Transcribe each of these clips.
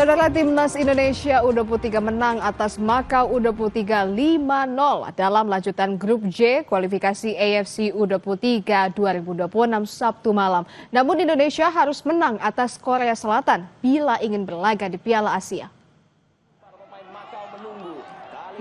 Saudara, Timnas Indonesia U23 menang atas Makau U23 5-0 dalam lanjutan grup J kualifikasi AFC U23 2026 Sabtu malam. Namun Indonesia harus menang atas Korea Selatan bila ingin berlaga di Piala Asia.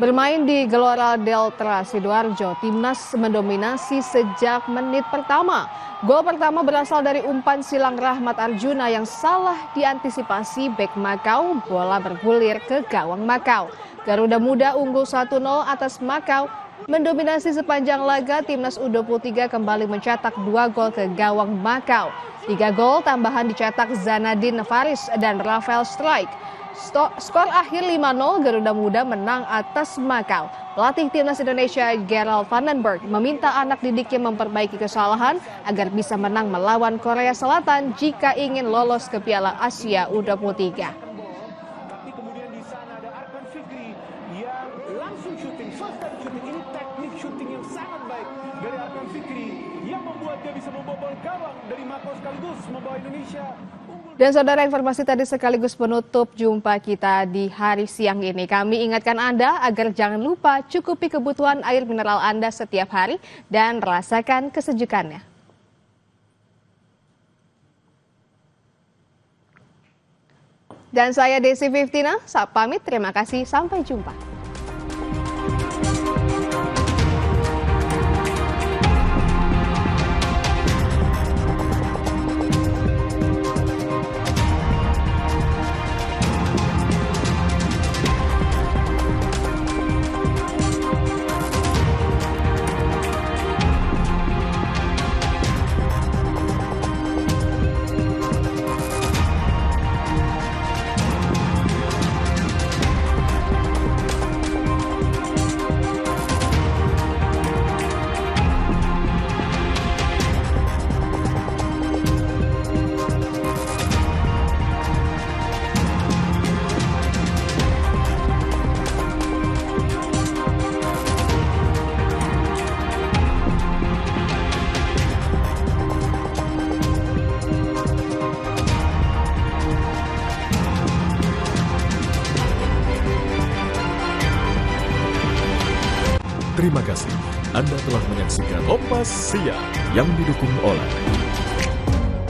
Bermain di Gelora Delta Sidoarjo, Timnas mendominasi sejak menit pertama. Gol pertama berasal dari umpan silang Rahmat Arjuna yang salah diantisipasi bek Makau, bola bergulir ke gawang Makau. Garuda Muda unggul 1-0 atas Makau. Mendominasi sepanjang laga, Timnas U23 kembali mencetak 2 gol ke gawang Makau. 3 gol tambahan dicetak Zanadin Faris dan Rafael Strike. Skor akhir 5-0, Garuda Muda menang atas Makau. Pelatih Timnas Indonesia Gerald Vandenberg meminta anak didiknya memperbaiki kesalahan agar bisa menang melawan Korea Selatan jika ingin lolos ke Piala Asia U23. Tapi kemudian di sana ada Arkan Fikri yang langsung syuting, first time syuting. Ini teknik syuting yang sangat baik dari Arkan Fikri yang membuat dia bisa membobol gawang dari Makau sekaligus membawa Indonesia. Dan saudara, informasi tadi sekaligus penutup jumpa kita di hari siang ini. Kami ingatkan Anda agar jangan lupa cukupi kebutuhan air mineral Anda setiap hari dan rasakan kesejukannya. Dan saya Desi Fiftina, pamit, terima kasih, sampai jumpa. Terima kasih Anda telah menyaksikan Kompas Siang yang didukung oleh